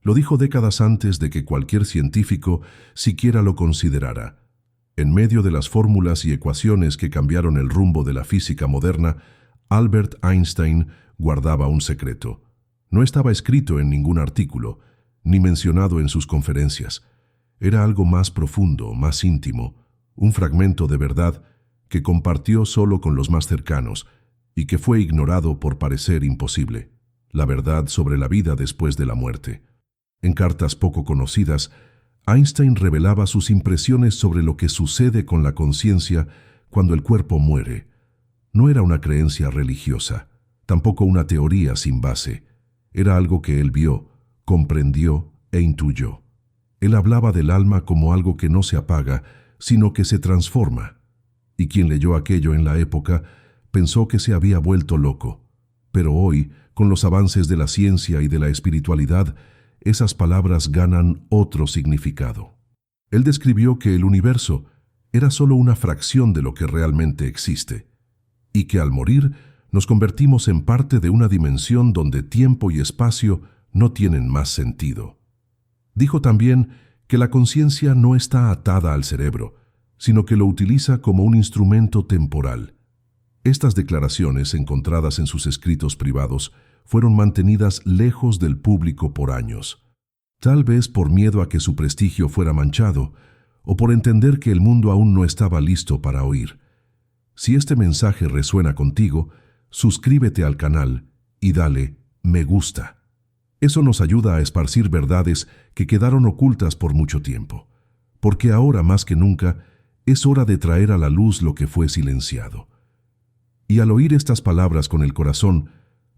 Lo dijo décadas antes de que cualquier científico siquiera lo considerara. En medio de las fórmulas y ecuaciones que cambiaron el rumbo de la física moderna, Albert Einstein guardaba un secreto. No estaba escrito en ningún artículo, ni mencionado en sus conferencias. Era algo más profundo, más íntimo, un fragmento de verdad que compartió solo con los más cercanos y que fue ignorado por parecer imposible: la verdad sobre la vida después de la muerte. En cartas poco conocidas, Einstein revelaba sus impresiones sobre lo que sucede con la conciencia cuando el cuerpo muere. No era una creencia religiosa, tampoco una teoría sin base. Era algo que él vio, comprendió e intuyó. Él hablaba del alma como algo que no se apaga, sino que se transforma. Y quien leyó aquello en la época pensó que se había vuelto loco. Pero hoy, con los avances de la ciencia y de la espiritualidad, esas palabras ganan otro significado. Él describió que el universo era solo una fracción de lo que realmente existe, y que al morir nos convertimos en parte de una dimensión donde tiempo y espacio no tienen más sentido. Dijo también que la conciencia no está atada al cerebro, sino que lo utiliza como un instrumento temporal. Estas declaraciones, encontradas en sus escritos privados, fueron mantenidas lejos del público por años. Tal vez por miedo a que su prestigio fuera manchado, o por entender que el mundo aún no estaba listo para oír. Si este mensaje resuena contigo, suscríbete al canal y dale me gusta. Eso nos ayuda a esparcir verdades que quedaron ocultas por mucho tiempo, porque ahora más que nunca es hora de traer a la luz lo que fue silenciado. Y al oír estas palabras con el corazón,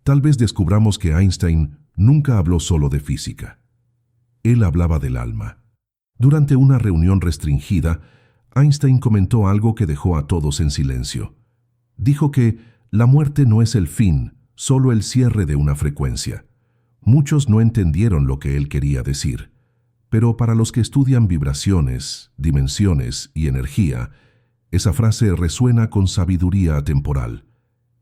tal vez descubramos que Einstein nunca habló solo de física. Él hablaba del alma. Durante una reunión restringida, Einstein comentó algo que dejó a todos en silencio. Dijo que la muerte no es el fin, solo el cierre de una frecuencia. Muchos no entendieron lo que él quería decir, pero para los que estudian vibraciones, dimensiones y energía, esa frase resuena con sabiduría atemporal.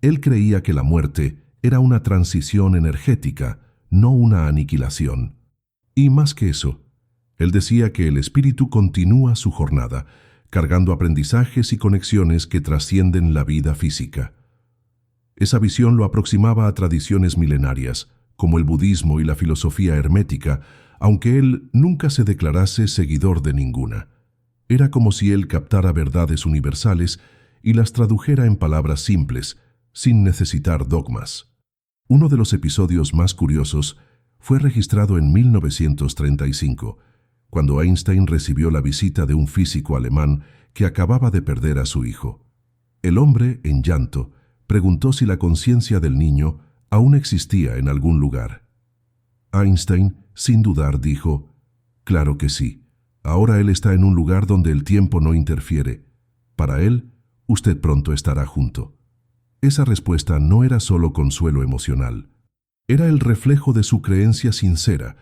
Él creía que la muerte era una transición energética, no una aniquilación. Y más que eso, él decía que el espíritu continúa su jornada, cargando aprendizajes y conexiones que trascienden la vida física. Esa visión lo aproximaba a tradiciones milenarias, como el budismo y la filosofía hermética, aunque él nunca se declarase seguidor de ninguna. Era como si él captara verdades universales y las tradujera en palabras simples, sin necesitar dogmas. Uno de los episodios más curiosos fue registrado en 1935, cuando Einstein recibió la visita de un físico alemán que acababa de perder a su hijo. El hombre, en llanto, preguntó si la conciencia del niño aún existía en algún lugar. Einstein, sin dudar, dijo: «Claro que sí. Ahora él está en un lugar donde el tiempo no interfiere. Para él, usted pronto estará junto». Esa respuesta no era solo consuelo emocional. Era el reflejo de su creencia sincera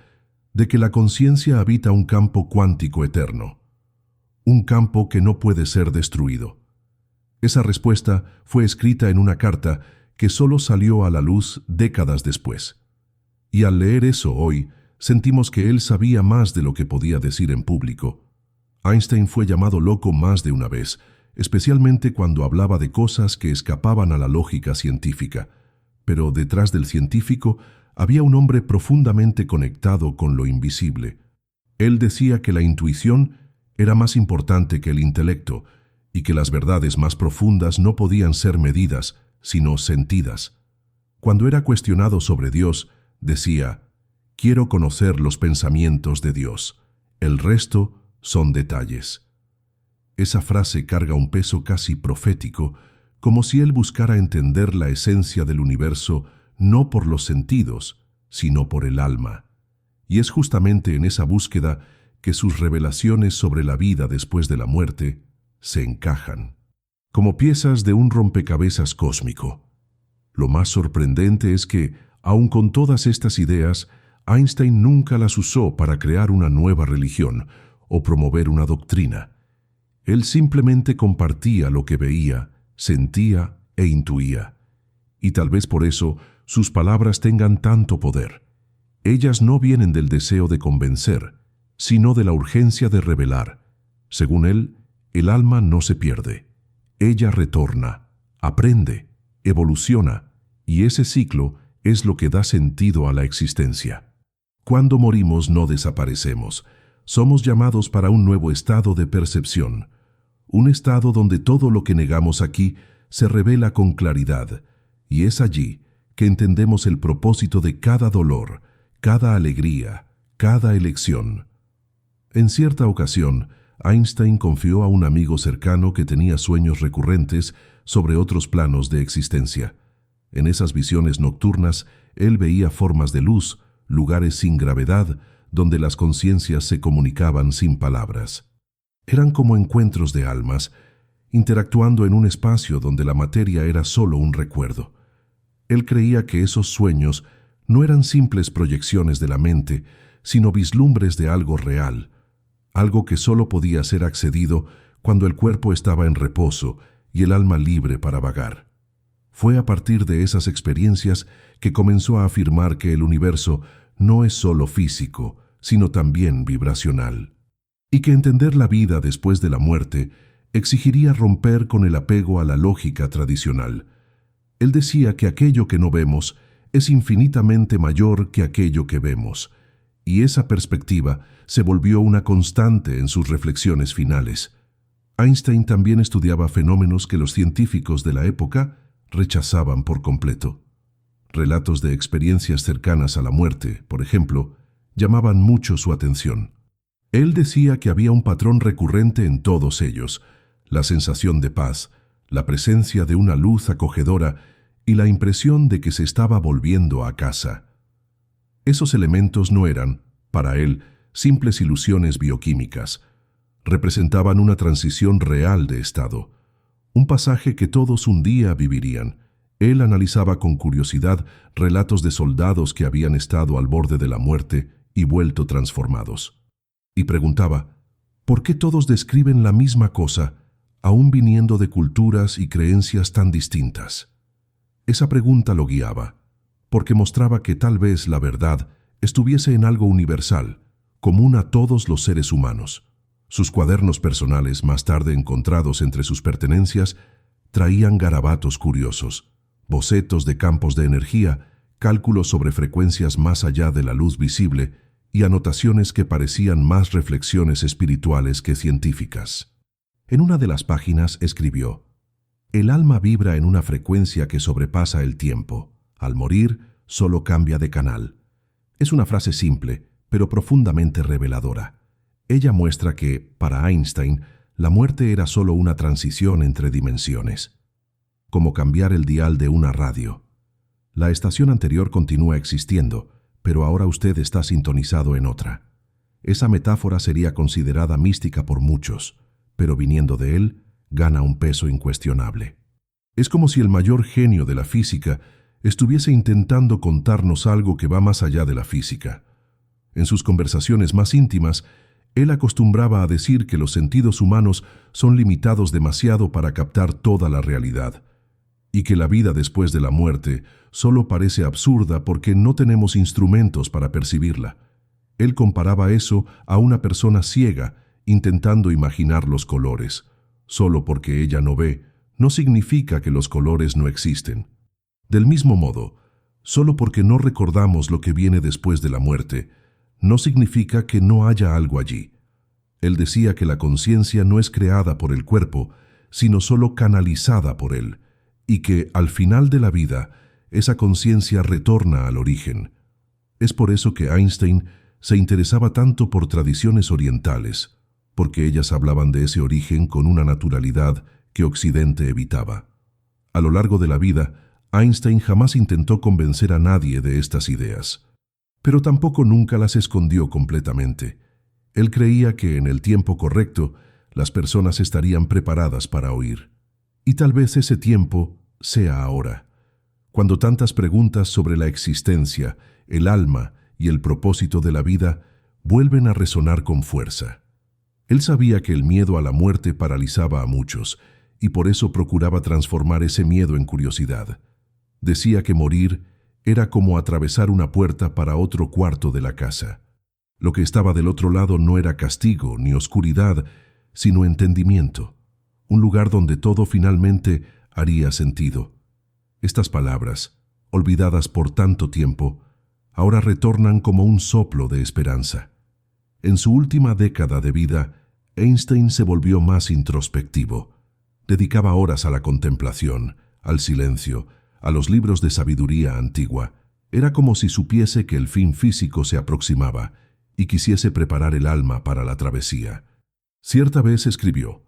de que la conciencia habita un campo cuántico eterno, un campo que no puede ser destruido. Esa respuesta fue escrita en una carta que solo salió a la luz décadas después. Y al leer eso hoy, sentimos que él sabía más de lo que podía decir en público. Einstein fue llamado loco más de una vez, especialmente cuando hablaba de cosas que escapaban a la lógica científica. Pero detrás del científico había un hombre profundamente conectado con lo invisible. Él decía que la intuición era más importante que el intelecto y que las verdades más profundas no podían ser medidas, sino sentidas. Cuando era cuestionado sobre Dios, decía: «Quiero conocer los pensamientos de Dios. El resto son detalles». Esa frase carga un peso casi profético, como si él buscara entender la esencia del universo no por los sentidos, sino por el alma. Y es justamente en esa búsqueda que sus revelaciones sobre la vida después de la muerte se encajan, como piezas de un rompecabezas cósmico. Lo más sorprendente es que, aun con todas estas ideas, Einstein nunca las usó para crear una nueva religión o promover una doctrina. Él simplemente compartía lo que veía, sentía e intuía. Y tal vez por eso sus palabras tengan tanto poder. Ellas no vienen del deseo de convencer, sino de la urgencia de revelar. Según él, el alma no se pierde. Ella retorna, aprende, evoluciona, y ese ciclo es lo que da sentido a la existencia. Cuando morimos no desaparecemos. Somos llamados para un nuevo estado de percepción, un estado donde todo lo que negamos aquí se revela con claridad, y es allí que entendemos el propósito de cada dolor, cada alegría, cada elección. En cierta ocasión, Einstein confió a un amigo cercano que tenía sueños recurrentes sobre otros planos de existencia. En esas visiones nocturnas, él veía formas de luz, lugares sin gravedad, donde las conciencias se comunicaban sin palabras. Eran como encuentros de almas, interactuando en un espacio donde la materia era solo un recuerdo. Él creía que esos sueños no eran simples proyecciones de la mente, sino vislumbres de algo real, algo que solo podía ser accedido cuando el cuerpo estaba en reposo y el alma libre para vagar. Fue a partir de esas experiencias que comenzó a afirmar que el universo no es solo físico, sino también vibracional, y que entender la vida después de la muerte exigiría romper con el apego a la lógica tradicional. Él decía que aquello que no vemos es infinitamente mayor que aquello que vemos, y esa perspectiva se volvió una constante en sus reflexiones finales. Einstein también estudiaba fenómenos que los científicos de la época rechazaban por completo. Relatos de experiencias cercanas a la muerte, por ejemplo, llamaban mucho su atención. Él decía que había un patrón recurrente en todos ellos: la sensación de paz, la presencia de una luz acogedora y la impresión de que se estaba volviendo a casa. Esos elementos no eran, para él, simples ilusiones bioquímicas. Representaban una transición real de estado, un pasaje que todos un día vivirían. Él analizaba con curiosidad relatos de soldados que habían estado al borde de la muerte y vuelto transformados. Y preguntaba, ¿por qué todos describen la misma cosa, aún viniendo de culturas y creencias tan distintas? Esa pregunta lo guiaba, porque mostraba que tal vez la verdad estuviese en algo universal, común a todos los seres humanos. Sus cuadernos personales, más tarde encontrados entre sus pertenencias, traían garabatos curiosos, bocetos de campos de energía, cálculos sobre frecuencias más allá de la luz visible y anotaciones que parecían más reflexiones espirituales que científicas. En una de las páginas escribió: «El alma vibra en una frecuencia que sobrepasa el tiempo. Al morir, solo cambia de canal». Es una frase simple, pero profundamente reveladora. Ella muestra que, para Einstein, la muerte era solo una transición entre dimensiones, como cambiar el dial de una radio. La estación anterior continúa existiendo, pero ahora usted está sintonizado en otra. Esa metáfora sería considerada mística por muchos, pero viniendo de él, gana un peso incuestionable. Es como si el mayor genio de la física estuviese intentando contarnos algo que va más allá de la física. En sus conversaciones más íntimas, él acostumbraba a decir que los sentidos humanos son limitados demasiado para captar toda la realidad, y que la vida después de la muerte solo parece absurda porque no tenemos instrumentos para percibirla. Él comparaba eso a una persona ciega intentando imaginar los colores. Solo porque ella no ve, no significa que los colores no existen. Del mismo modo, solo porque no recordamos lo que viene después de la muerte, no significa que no haya algo allí. Él decía que la conciencia no es creada por el cuerpo, sino solo canalizada por él, y que, al final de la vida, esa conciencia retorna al origen. Es por eso que Einstein se interesaba tanto por tradiciones orientales, porque ellas hablaban de ese origen con una naturalidad que Occidente evitaba. A lo largo de la vida, Einstein jamás intentó convencer a nadie de estas ideas, pero tampoco nunca las escondió completamente. Él creía que en el tiempo correcto las personas estarían preparadas para oír. Y tal vez ese tiempo sea ahora, cuando tantas preguntas sobre la existencia, el alma y el propósito de la vida vuelven a resonar con fuerza. Él sabía que el miedo a la muerte paralizaba a muchos, y por eso procuraba transformar ese miedo en curiosidad. Decía que morir Era como atravesar una puerta para otro cuarto de la casa. Lo que estaba del otro lado no era castigo ni oscuridad, sino entendimiento, un lugar donde todo finalmente haría sentido. Estas palabras, olvidadas por tanto tiempo, ahora retornan como un soplo de esperanza. En su última década de vida, Einstein se volvió más introspectivo. Dedicaba horas a la contemplación, al silencio, a los libros de sabiduría antigua. Era como si supiese que el fin físico se aproximaba y quisiese preparar el alma para la travesía. Cierta vez escribió: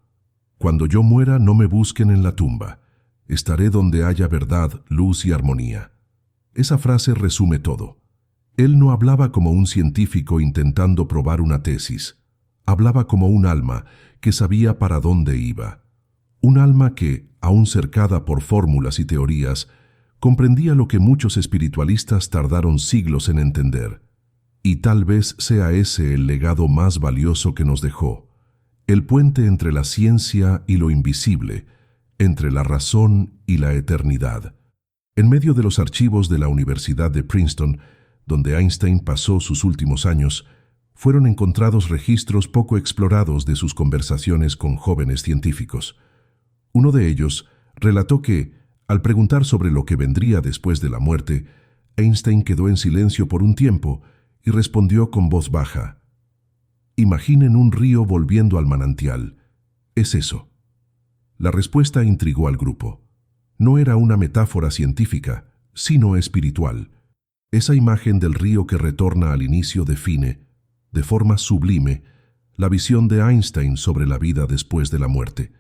«Cuando yo muera, no me busquen en la tumba. Estaré donde haya verdad, luz y armonía». Esa frase resume todo. Él no hablaba como un científico intentando probar una tesis. Hablaba como un alma que sabía para dónde iba. Un alma que, aún cercada por fórmulas y teorías, comprendía lo que muchos espiritualistas tardaron siglos en entender. Y tal vez sea ese el legado más valioso que nos dejó: el puente entre la ciencia y lo invisible, entre la razón y la eternidad. En medio de los archivos de la Universidad de Princeton, donde Einstein pasó sus últimos años, fueron encontrados registros poco explorados de sus conversaciones con jóvenes científicos. Uno de ellos relató que, al preguntar sobre lo que vendría después de la muerte, Einstein quedó en silencio por un tiempo y respondió con voz baja: «Imaginen un río volviendo al manantial. Es eso». La respuesta intrigó al grupo. No era una metáfora científica, sino espiritual. Esa imagen del río que retorna al inicio define, de forma sublime, la visión de Einstein sobre la vida después de la muerte.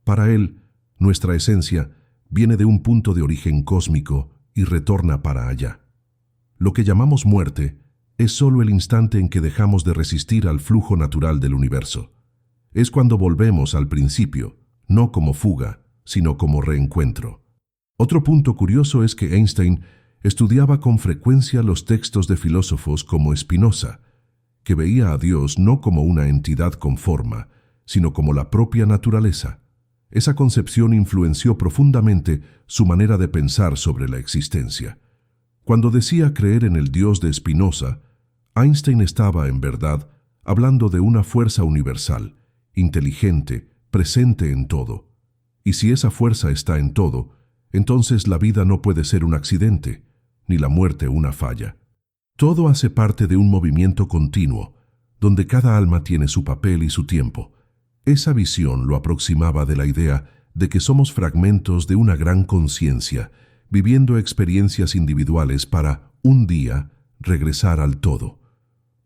Para él, nuestra esencia viene de un punto de origen cósmico y retorna para allá. Lo que llamamos muerte es solo el instante en que dejamos de resistir al flujo natural del universo. Es cuando volvemos al principio, no como fuga, sino como reencuentro. Otro punto curioso es que Einstein estudiaba con frecuencia los textos de filósofos como Spinoza, que veía a Dios no como una entidad con forma, sino como la propia naturaleza. Esa concepción influenció profundamente su manera de pensar sobre la existencia. Cuando decía creer en el Dios de Spinoza, Einstein estaba, en verdad, hablando de una fuerza universal, inteligente, presente en todo. Y si esa fuerza está en todo, entonces la vida no puede ser un accidente, ni la muerte una falla. Todo hace parte de un movimiento continuo, donde cada alma tiene su papel y su tiempo. Esa visión lo aproximaba de la idea de que somos fragmentos de una gran conciencia, viviendo experiencias individuales para, un día, regresar al todo.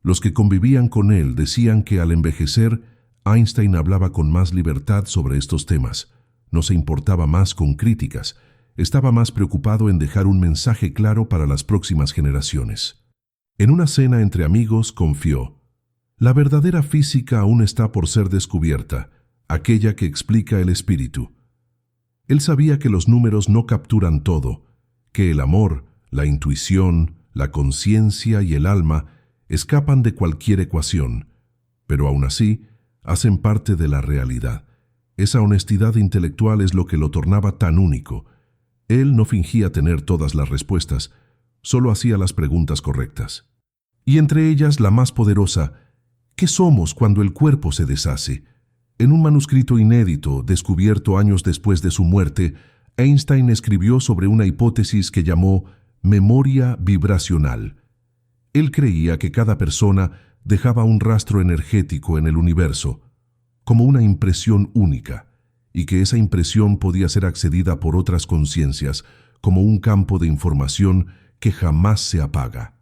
Los que convivían con él decían que al envejecer, Einstein hablaba con más libertad sobre estos temas. No se importaba más con críticas, estaba más preocupado en dejar un mensaje claro para las próximas generaciones. En una cena entre amigos confió: «La verdadera física aún está por ser descubierta, aquella que explica el espíritu». Él sabía que los números no capturan todo, que el amor, la intuición, la conciencia y el alma escapan de cualquier ecuación, pero aún así hacen parte de la realidad. Esa honestidad intelectual es lo que lo tornaba tan único. Él no fingía tener todas las respuestas, solo hacía las preguntas correctas. Y entre ellas la más poderosa: ¿qué somos cuando el cuerpo se deshace? En un manuscrito inédito, descubierto años después de su muerte, Einstein escribió sobre una hipótesis que llamó memoria vibracional. Él creía que cada persona dejaba un rastro energético en el universo, como una impresión única, y que esa impresión podía ser accedida por otras conciencias, como un campo de información que jamás se apaga.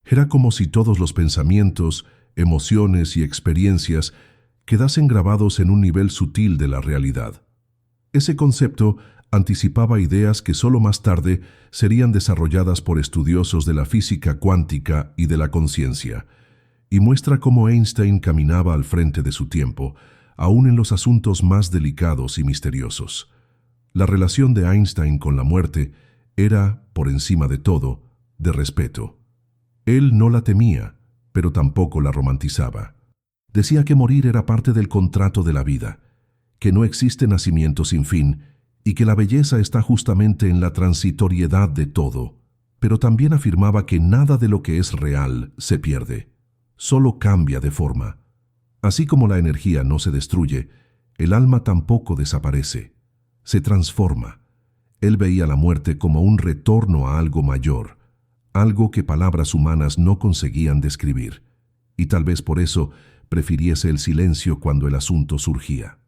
Era como si todos los pensamientos, emociones y experiencias quedasen grabados en un nivel sutil de la realidad. Ese concepto anticipaba ideas que solo más tarde serían desarrolladas por estudiosos de la física cuántica y de la conciencia, y muestra cómo Einstein caminaba al frente de su tiempo, aún en los asuntos más delicados y misteriosos. La relación de Einstein con la muerte era, por encima de todo, de respeto. Él no la temía, pero tampoco la romantizaba. Decía que morir era parte del contrato de la vida, que no existe nacimiento sin fin y que la belleza está justamente en la transitoriedad de todo, pero también afirmaba que nada de lo que es real se pierde, solo cambia de forma. Así como la energía no se destruye, el alma tampoco desaparece, se transforma. Él veía la muerte como un retorno a algo mayor, algo que palabras humanas no conseguían describir, y tal vez por eso prefiriese el silencio cuando el asunto surgía.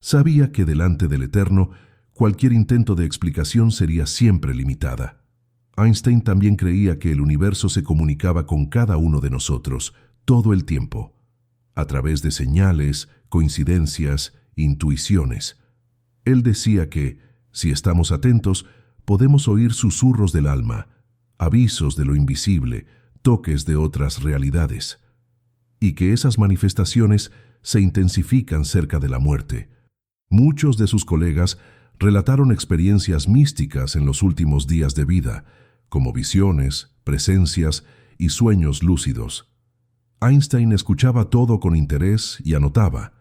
Sabía que delante del Eterno, cualquier intento de explicación sería siempre limitada. Einstein también creía que el universo se comunicaba con cada uno de nosotros, todo el tiempo, a través de señales, coincidencias, intuiciones. Él decía que, si estamos atentos, podemos oír susurros del alma, avisos de lo invisible, toques de otras realidades, y que esas manifestaciones se intensifican cerca de la muerte. Muchos de sus colegas relataron experiencias místicas en los últimos días de vida, como visiones, presencias y sueños lúcidos. Einstein escuchaba todo con interés y anotaba.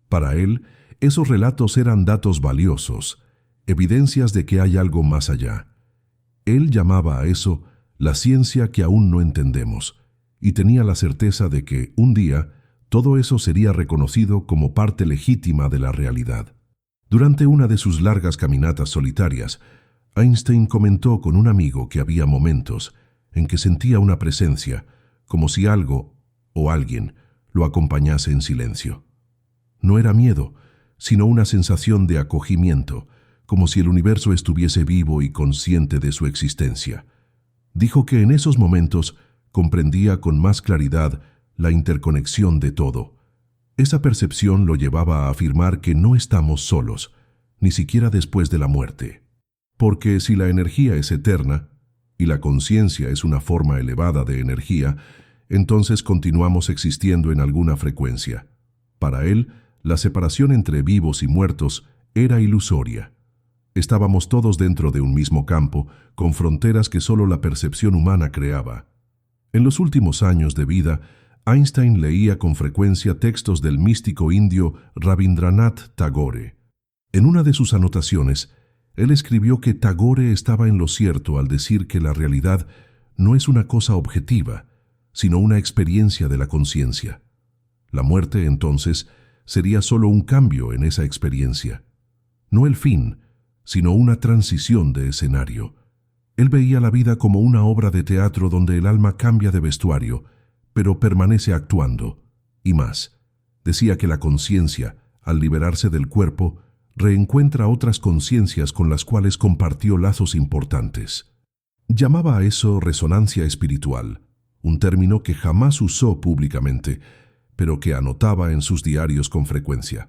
Para él, esos relatos eran datos valiosos, evidencias de que hay algo más allá. Él llamaba a eso la ciencia que aún no entendemos, y tenía la certeza de que, un día, todo eso sería reconocido como parte legítima de la realidad. Durante una de sus largas caminatas solitarias, Einstein comentó con un amigo que había momentos en que sentía una presencia, como si algo o alguien lo acompañase en silencio. No era miedo, sino una sensación de acogimiento, como si el universo estuviese vivo y consciente de su existencia. Dijo que en esos momentos comprendía con más claridad la interconexión de todo. Esa percepción lo llevaba a afirmar que no estamos solos, ni siquiera después de la muerte. Porque si la energía es eterna, y la conciencia es una forma elevada de energía, entonces continuamos existiendo en alguna frecuencia. Para él, la separación entre vivos y muertos era ilusoria. Estábamos todos dentro de un mismo campo, con fronteras que solo la percepción humana creaba. En los últimos años de vida, Einstein leía con frecuencia textos del místico indio Rabindranath Tagore. En una de sus anotaciones, él escribió que Tagore estaba en lo cierto al decir que la realidad no es una cosa objetiva, sino una experiencia de la conciencia. La muerte, entonces, sería solo un cambio en esa experiencia. No el fin, sino una transición de escenario. Él veía la vida como una obra de teatro donde el alma cambia de vestuario, pero permanece actuando. Y más, decía que la conciencia, al liberarse del cuerpo, reencuentra otras conciencias con las cuales compartió lazos importantes. Llamaba a eso resonancia espiritual, un término que jamás usó públicamente, pero que anotaba en sus diarios con frecuencia.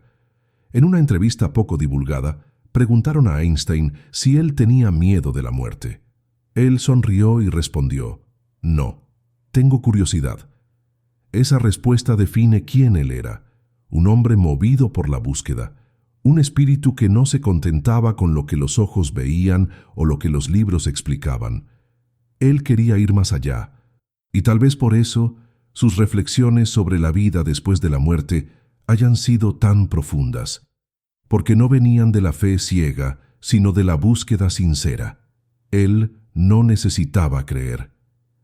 En una entrevista poco divulgada, preguntaron a Einstein si él tenía miedo de la muerte. Él sonrió y respondió, «No, tengo curiosidad». Esa respuesta define quién él era, un hombre movido por la búsqueda, un espíritu que no se contentaba con lo que los ojos veían o lo que los libros explicaban. Él quería ir más allá, y tal vez por eso sus reflexiones sobre la vida después de la muerte hayan sido tan profundas, porque no venían de la fe ciega, sino de la búsqueda sincera. Él no necesitaba creer,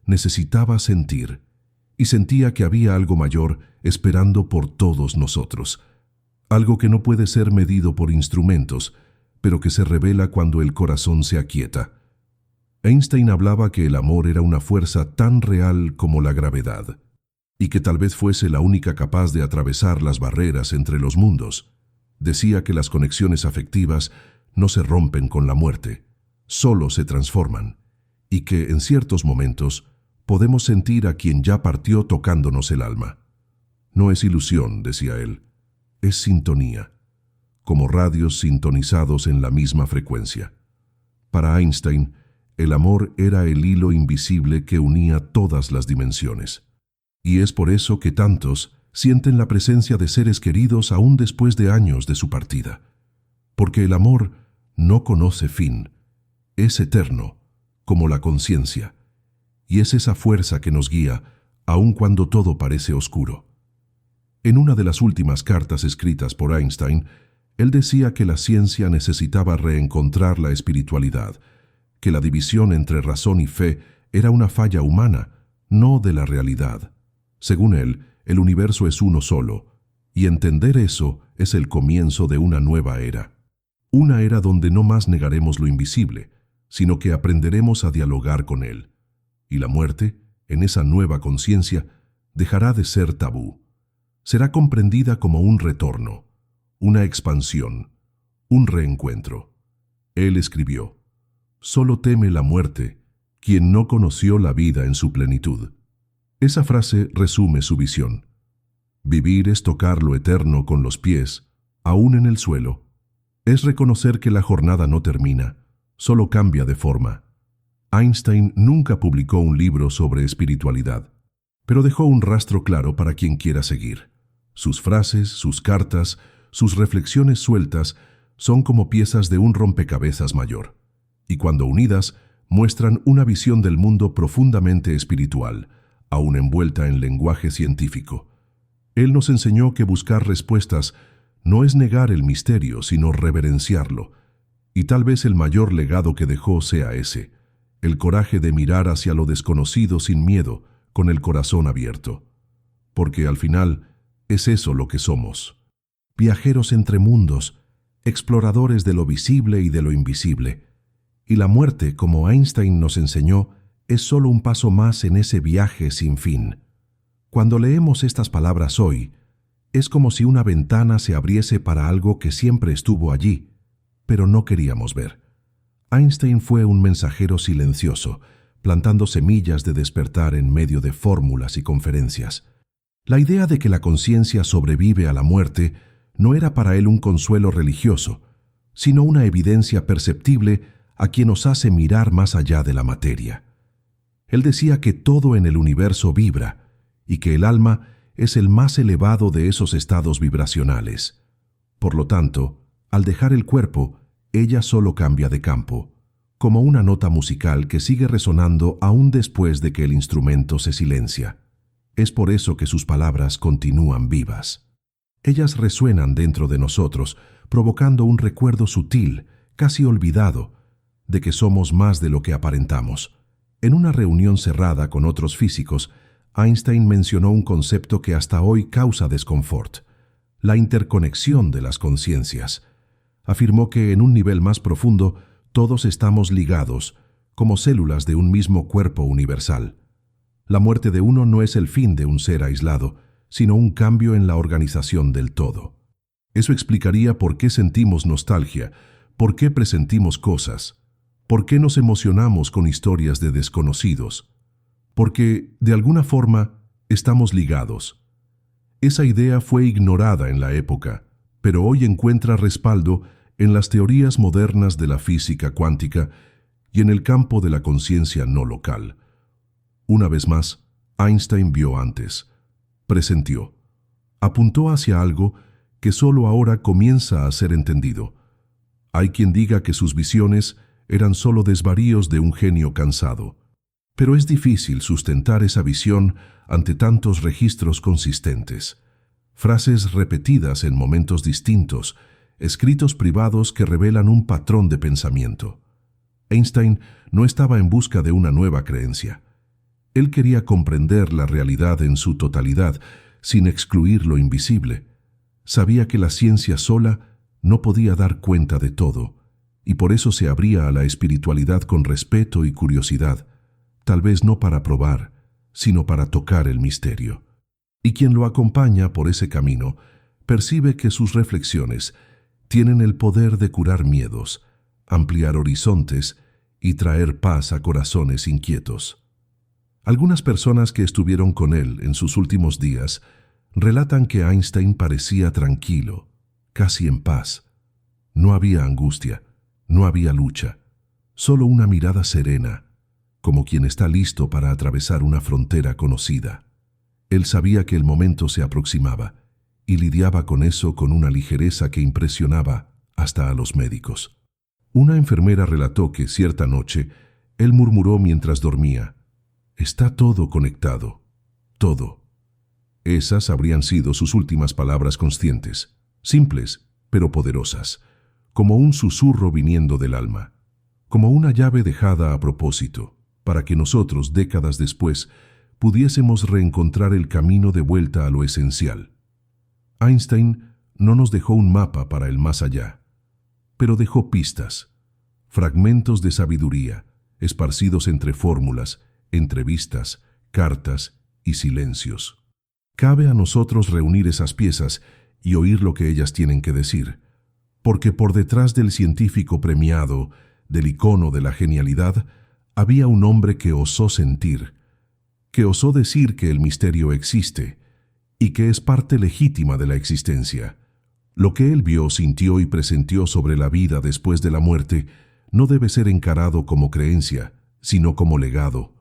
necesitaba sentir, y sentía que había algo mayor esperando por todos nosotros, algo que no puede ser medido por instrumentos, pero que se revela cuando el corazón se aquieta. Einstein hablaba que el amor era una fuerza tan real como la gravedad, y que tal vez fuese la única capaz de atravesar las barreras entre los mundos. Decía que las conexiones afectivas no se rompen con la muerte, solo se transforman, y que en ciertos momentos podemos sentir a quien ya partió tocándonos el alma. No es ilusión, decía él, es sintonía, como radios sintonizados en la misma frecuencia. Para Einstein, el amor era el hilo invisible que unía todas las dimensiones. Y es por eso que tantos sienten la presencia de seres queridos aún después de años de su partida. Porque el amor no conoce fin, es eterno, como la conciencia, y es esa fuerza que nos guía, aun cuando todo parece oscuro. En una de las últimas cartas escritas por Einstein, él decía que la ciencia necesitaba reencontrar la espiritualidad, que la división entre razón y fe era una falla humana, no de la realidad. Según él, el universo es uno solo, y entender eso es el comienzo de una nueva era. Una era donde no más negaremos lo invisible, sino que aprenderemos a dialogar con él. Y la muerte, en esa nueva conciencia, dejará de ser tabú. Será comprendida como un retorno, una expansión, un reencuentro. Él escribió: «Solo teme la muerte quien no conoció la vida en su plenitud». Esa frase resume su visión. Vivir es tocar lo eterno con los pies, aún en el suelo. Es reconocer que la jornada no termina, solo cambia de forma. Einstein nunca publicó un libro sobre espiritualidad, pero dejó un rastro claro para quien quiera seguir. Sus frases, sus cartas, sus reflexiones sueltas son como piezas de un rompecabezas mayor, y cuando unidas, muestran una visión del mundo profundamente espiritual, aún envuelta en lenguaje científico. Él nos enseñó que buscar respuestas no es negar el misterio, sino reverenciarlo, y tal vez el mayor legado que dejó sea ese, el coraje de mirar hacia lo desconocido sin miedo, con el corazón abierto. Porque al final es eso lo que somos: viajeros entre mundos, exploradores de lo visible y de lo invisible. Y la muerte, como Einstein nos enseñó, es solo un paso más en ese viaje sin fin. Cuando leemos estas palabras hoy, es como si una ventana se abriese para algo que siempre estuvo allí, pero no queríamos ver. Einstein fue un mensajero silencioso, plantando semillas de despertar en medio de fórmulas y conferencias. La idea de que la conciencia sobrevive a la muerte no era para él un consuelo religioso, sino una evidencia perceptible a quien nos hace mirar más allá de la materia. Él decía que todo en el universo vibra y que el alma es el más elevado de esos estados vibracionales. Por lo tanto, al dejar el cuerpo, ella solo cambia de campo, como una nota musical que sigue resonando aún después de que el instrumento se silencia. Es por eso que sus palabras continúan vivas. Ellas resuenan dentro de nosotros, provocando un recuerdo sutil, casi olvidado, de que somos más de lo que aparentamos. En una reunión cerrada con otros físicos, Einstein mencionó un concepto que hasta hoy causa desconfort: la interconexión de las conciencias. Afirmó que en un nivel más profundo todos estamos ligados, como células de un mismo cuerpo universal. La muerte de uno no es el fin de un ser aislado, sino un cambio en la organización del todo. Eso explicaría por qué sentimos nostalgia, por qué presentimos cosas, por qué nos emocionamos con historias de desconocidos. Porque, de alguna forma, estamos ligados. Esa idea fue ignorada en la época, pero hoy encuentra respaldo en las teorías modernas de la física cuántica y en el campo de la conciencia no local. Una vez más, Einstein vio antes, presenció, apuntó hacia algo que solo ahora comienza a ser entendido. Hay quien diga que sus visiones eran solo desvaríos de un genio cansado, pero es difícil sustentar esa visión ante tantos registros consistentes. Frases repetidas en momentos distintos, escritos privados que revelan un patrón de pensamiento. Einstein no estaba en busca de una nueva creencia. Él quería comprender la realidad en su totalidad, sin excluir lo invisible. Sabía que la ciencia sola no podía dar cuenta de todo, y por eso se abría a la espiritualidad con respeto y curiosidad, tal vez no para probar, sino para tocar el misterio. Y quien lo acompaña por ese camino percibe que sus reflexiones tienen el poder de curar miedos, ampliar horizontes y traer paz a corazones inquietos. Algunas personas que estuvieron con él en sus últimos días relatan que Einstein parecía tranquilo, casi en paz. No había angustia, no había lucha, solo una mirada serena, como quien está listo para atravesar una frontera conocida. Él sabía que el momento se aproximaba y lidiaba con eso con una ligereza que impresionaba hasta a los médicos. Una enfermera relató que cierta noche él murmuró mientras dormía: «Está todo conectado, todo». Esas habrían sido sus últimas palabras conscientes, simples pero poderosas, como un susurro viniendo del alma, como una llave dejada a propósito, para que nosotros, décadas después, pudiésemos reencontrar el camino de vuelta a lo esencial. Einstein no nos dejó un mapa para el más allá, pero dejó pistas, fragmentos de sabiduría, esparcidos entre fórmulas, entrevistas, cartas y silencios. Cabe a nosotros reunir esas piezas y oír lo que ellas tienen que decir, porque por detrás del científico premiado, del icono de la genialidad, había un hombre que osó sentir, que osó decir que el misterio existe y que es parte legítima de la existencia. Lo que él vio, sintió y presentió sobre la vida después de la muerte no debe ser encarado como creencia, sino como legado,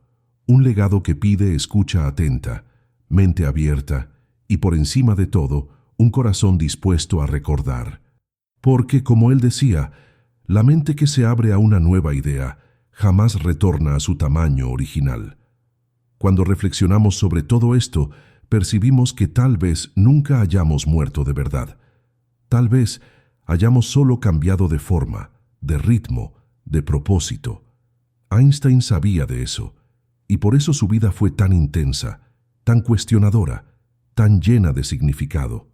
un legado que pide escucha atenta, mente abierta y, por encima de todo, un corazón dispuesto a recordar. Porque, como él decía, la mente que se abre a una nueva idea jamás retorna a su tamaño original. Cuando reflexionamos sobre todo esto, percibimos que tal vez nunca hayamos muerto de verdad. Tal vez hayamos solo cambiado de forma, de ritmo, de propósito. Einstein sabía de eso, y por eso su vida fue tan intensa, tan cuestionadora, tan llena de significado.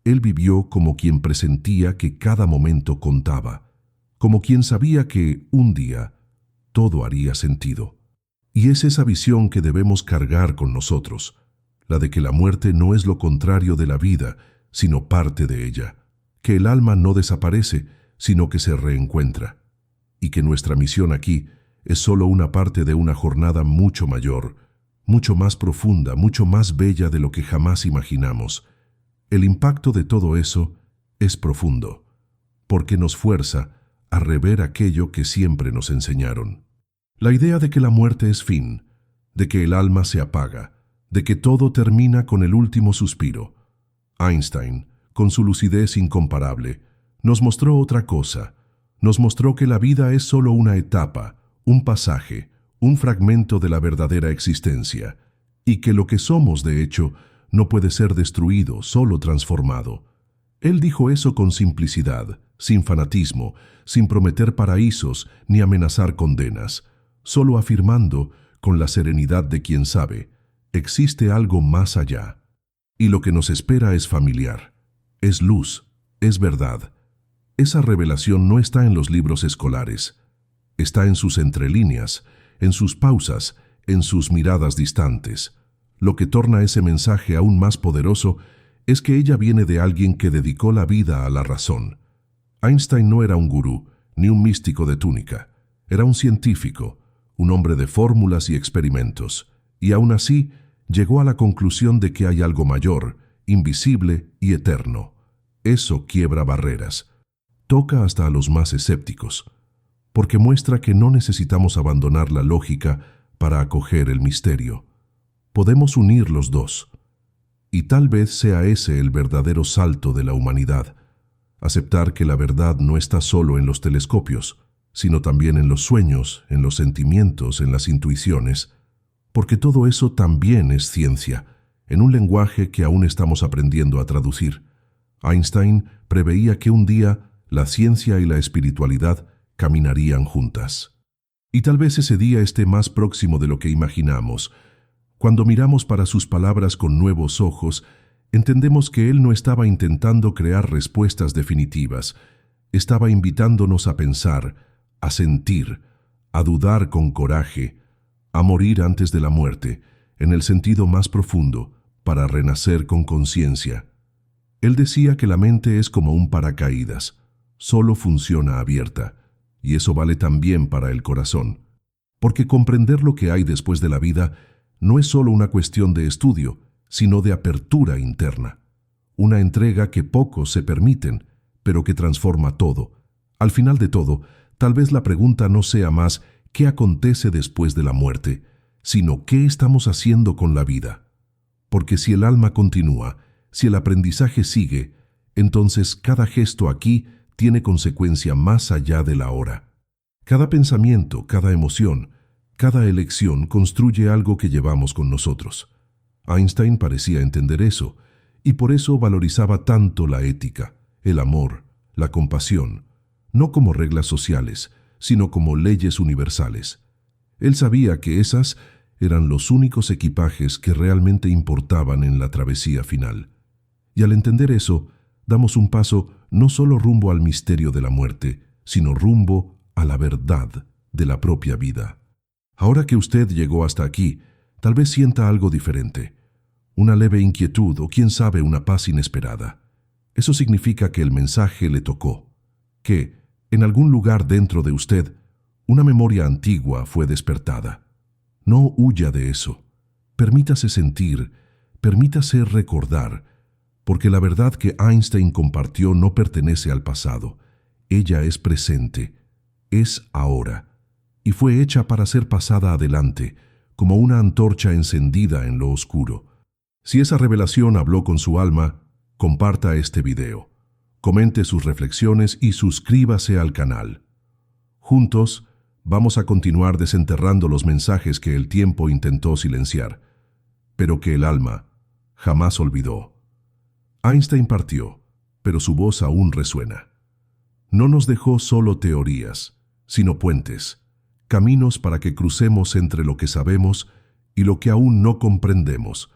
Él vivió como quien presentía que cada momento contaba, como quien sabía que, un día, todo haría sentido. Y es esa visión que debemos cargar con nosotros, la de que la muerte no es lo contrario de la vida, sino parte de ella, que el alma no desaparece, sino que se reencuentra, y que nuestra misión aquí es solo una parte de una jornada mucho mayor, mucho más profunda, mucho más bella de lo que jamás imaginamos. El impacto de todo eso es profundo, porque nos fuerza a rever aquello que siempre nos enseñaron. La idea de que la muerte es fin, de que el alma se apaga, de que todo termina con el último suspiro. Einstein, con su lucidez incomparable, nos mostró otra cosa. Nos mostró que la vida es solo una etapa, un pasaje, un fragmento de la verdadera existencia, y que lo que somos, de hecho, no puede ser destruido, solo transformado. Él dijo eso con simplicidad, sin fanatismo, sin prometer paraísos ni amenazar condenas, solo afirmando, con la serenidad de quien sabe, existe algo más allá. Y lo que nos espera es familiar, es luz, es verdad. Esa revelación no está en los libros escolares, está en sus entrelíneas, en sus pausas, en sus miradas distantes. Lo que torna ese mensaje aún más poderoso es que ella viene de alguien que dedicó la vida a la razón. Einstein no era un gurú, ni un místico de túnica. Era un científico, un hombre de fórmulas y experimentos, y aún así llegó a la conclusión de que hay algo mayor, invisible y eterno. Eso quiebra barreras. Toca hasta a los más escépticos, porque muestra que no necesitamos abandonar la lógica para acoger el misterio. Podemos unir los dos, y tal vez sea ese el verdadero salto de la humanidad, aceptar que la verdad no está solo en los telescopios, sino también en los sueños, en los sentimientos, en las intuiciones, porque todo eso también es ciencia, en un lenguaje que aún estamos aprendiendo a traducir. Einstein preveía que un día la ciencia y la espiritualidad caminarían juntas. Y tal vez ese día esté más próximo de lo que imaginamos. Cuando miramos para sus palabras con nuevos ojos, entendemos que él no estaba intentando crear respuestas definitivas, estaba invitándonos a pensar, a sentir, a dudar con coraje, a morir antes de la muerte, en el sentido más profundo, para renacer con conciencia. Él decía que la mente es como un paracaídas, solo funciona abierta, y eso vale también para el corazón, porque comprender lo que hay después de la vida no es solo una cuestión de estudio, sino de apertura interna, una entrega que pocos se permiten, pero que transforma todo. Al final de todo, tal vez la pregunta no sea más ¿qué acontece después de la muerte?, sino ¿qué estamos haciendo con la vida? Porque si el alma continúa, si el aprendizaje sigue, entonces cada gesto aquí tiene consecuencia más allá de la hora. Cada pensamiento, cada emoción, cada elección construye algo que llevamos con nosotros. Einstein parecía entender eso, y por eso valorizaba tanto la ética, el amor, la compasión, no como reglas sociales, sino como leyes universales. Él sabía que esas eran los únicos equipajes que realmente importaban en la travesía final. Y al entender eso, damos un paso no solo rumbo al misterio de la muerte, sino rumbo a la verdad de la propia vida. Ahora que usted llegó hasta aquí, tal vez sienta algo diferente, una leve inquietud o quién sabe una paz inesperada. Eso significa que el mensaje le tocó, que, en algún lugar dentro de usted, una memoria antigua fue despertada. No huya de eso. Permítase sentir, permítase recordar, porque la verdad que Einstein compartió no pertenece al pasado. Ella es presente, es ahora, y fue hecha para ser pasada adelante, como una antorcha encendida en lo oscuro. Si esa revelación habló con su alma, comparta este video, comente sus reflexiones y suscríbase al canal. Juntos, vamos a continuar desenterrando los mensajes que el tiempo intentó silenciar, pero que el alma jamás olvidó. Einstein partió, pero su voz aún resuena. No nos dejó solo teorías, sino puentes, caminos para que crucemos entre lo que sabemos y lo que aún no comprendemos,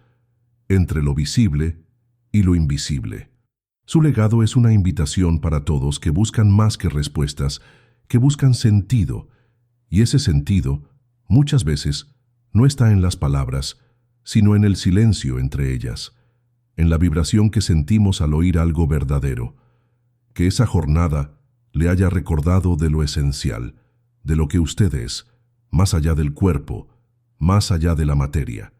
entre lo visible y lo invisible. Su legado es una invitación para todos que buscan más que respuestas, que buscan sentido, y ese sentido, muchas veces, no está en las palabras, sino en el silencio entre ellas, en la vibración que sentimos al oír algo verdadero. Que esa jornada le haya recordado de lo esencial, de lo que usted es, más allá del cuerpo, más allá de la materia.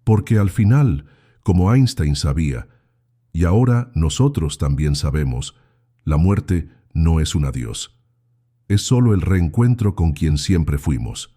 Porque al final, como Einstein sabía, y ahora nosotros también sabemos, la muerte no es un adiós. Es solo el reencuentro con quien siempre fuimos.